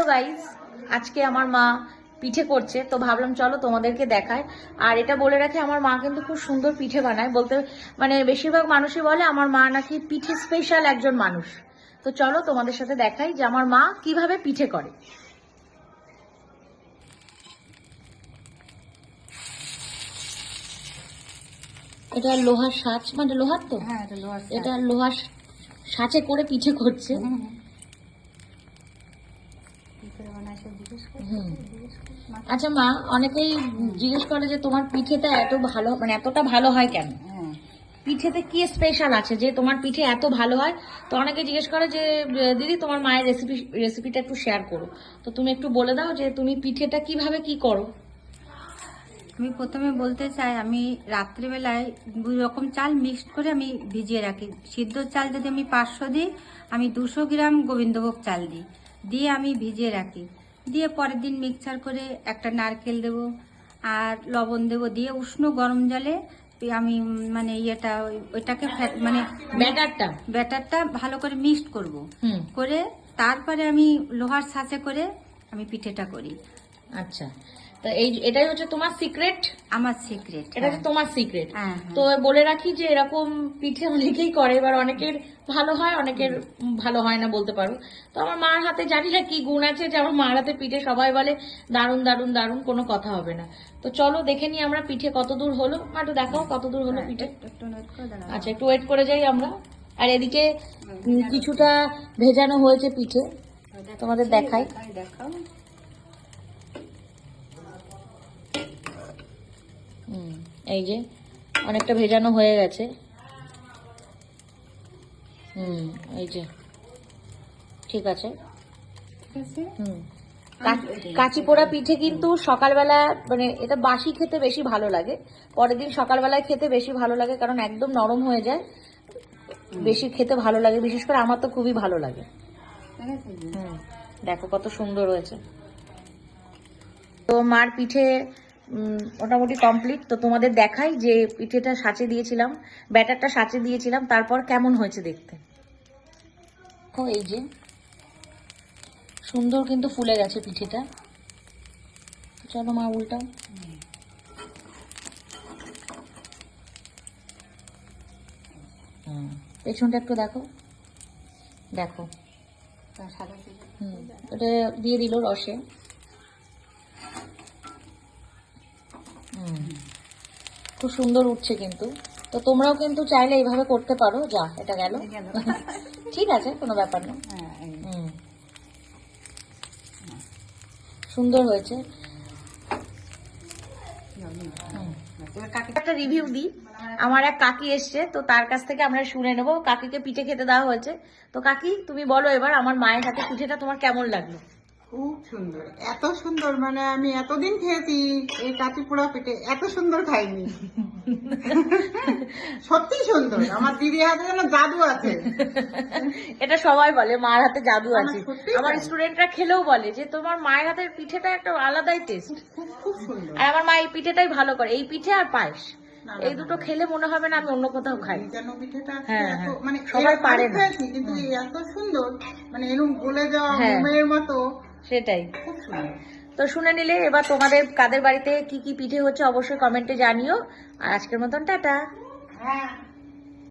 তো গাইস, আজকে আমার মা পিঠে করছে, তো ভাবলাম চলো তোমাদেরকে দেখায়। আর এটা বলে রাখি, আমার মা কিন্তু খুব সুন্দর পিঠে বানায়। বলতে মানে বেশিরভাগ মানুষই বলে আমার মা নাকি পিঠে স্পেশাল একজন মানুষ। তো চলো তোমাদের সাথে দেখাই যে আমার মা কিভাবে পিঠে করে। এটা লোহার সাঁচ, মানে লোহার তো, হ্যাঁ এটা লোহার সাঁচে করে পিঠে করছে। আচ্ছা মা, অনেকেই জিজ্ঞেস করে যে তোমার পিঠেটা এত ভালো, মানে এতটা ভালো হয় কেন? পিঠেতে কি স্পেশাল আছে যে তোমার পিঠে এত ভালো হয়? তো অনেকে জিজ্ঞেস করে যে দিদি তোমার মায়ের রেসিপিটা একটু শেয়ার করো। তো তুমি একটু বলে দাও যে তুমি পিঠেটা কিভাবে কি করো। আমি প্রথমে বলতে চাই, আমি রাত্রিবেলায় 2 রকম চাল মিক্সড করে আমি ভিজিয়ে রাখি। সিদ্ধ চাল যদি আমি 500 দিই, আমি 200 গ্রাম গোবিন্দভোগ চাল দিই, দিয়ে আমি ভিজিয়ে রাখি। দিয়ে পরের দিন মিক্সচার করে একটা নারকেল দেব আর লবণ দেব, দিয়ে উষ্ণ গরম জলে আমি মানে ওইটাকে মানে ব্যাটারটা ভালো করে মিক্সড করব, করে তারপরে আমি লোহার ছাঁচে করে আমি পিঠেটা করি। আচ্ছা, তো এটাই হচ্ছে তোমার সিক্রেট? আমার সিক্রেট, এটা হচ্ছে তোমার সিক্রেট। হ্যাঁ। তো বলে রাখি যে এরকম পিঠে অনেকেই করে, এবার অনেকের ভালো হয়, অনেকের ভালো হয় না বলতে পারো। তো আমার মার হাতে জানি না কি গুণ আছে যে আমার মার হাতে পিঠে সবাই বলে দারুণ দারুণ দারুণ, কোনো কথা হবে না। তো চলো দেখে নিই আমরা পিঠে কত দূর হলো। মা একটু দেখাও কত দূর হলো পিঠে। আচ্ছা, একটু ওয়েট করে যাই আমরা। আর এদিকে কিছুটা ভেজানো হয়েছে পিঠে, তোমাদের দেখাই। এই যে অনেকটা ভেজানো হয়ে গেছে। এই যে ঠিক আছে। কাঁচি পোড়া পিঠে কিন্তু সকালবেলা, মানে এটা বাসি খেতে বেশি ভালো লাগে, পরের দিন সকালবেলায় খেতে বেশি ভালো লাগে, কারণ একদম নরম হয়ে যায়, বেশি খেতে ভালো লাগে। বিশেষ করে আমার তো খুবই ভালো লাগে। দেখো কত সুন্দর হয়েছে। তো মার পিঠে মোটামুটি কমপ্লিট। তো তোমাদের দেখাই যে পিঠেটা সাঁচে দিয়েছিলাম, ব্যাটারটা সাঁচে দিয়েছিলাম, তারপর কেমন হয়েছে দেখতে। এই যে সুন্দর কিন্তু ফুলে গেছে পিঠেটা। চলো মা উল্টাও। পেছনটা একটু দেখো, দেখো এটা দিয়ে দিল রসে। খুব সুন্দর উঠছে কিন্তু। তো তোমরাও কিন্তু চাইলে এইভাবে করতে পারো। যা, এটা গেল ঠিক আছে, কোনো ব্যাপার না। সুন্দর হয়েছে। একটা রিভিউ দিই। আমার এক কাকি এসছে, তো তার কাছ থেকে আমরা শুনে নেবো। কাকিকে পিঠে খেতে দেওয়া হয়েছে। তো কাকি তুমি বলো এবার, আমার মায়ের হাতে পিঠেটা তোমার কেমন লাগলো? খুব সুন্দর, এত সুন্দর, মানে আমি এতদিন খেয়েছি এই কাঁচি পোড়া পিঠে, এত সুন্দর খাইনি। সত্যি সুন্দর, আমার দিদি হাতে যেন জাদু আছে। এটা সবাই বলে মার হাতে জাদু আছে। আমার স্টুডেন্টরা খেলেও বলে যে তোমার মায়ের হাতের পিঠেটা একটা আলাদাই টেস্ট। খুব সুন্দর। আর আমার মা এই পিঠেটাই ভালো করে, এই পিঠে আর পায়েস, এই দুটো খেলে মনে হবে না আমি অন্য কোথাও খাই। মানে সবাই পারে না, কিন্তু এত সুন্দর, মানে এরকম গলে যাওয়া মোমের মতো, সেটাই। খুব সুন্দর। তো শুনে নিলে, এবার তোমাদের কাদের বাড়িতে কি কি পিঠে হচ্ছে অবশ্যই কমেন্টে জানিও। আর আজকের মতন টাটা।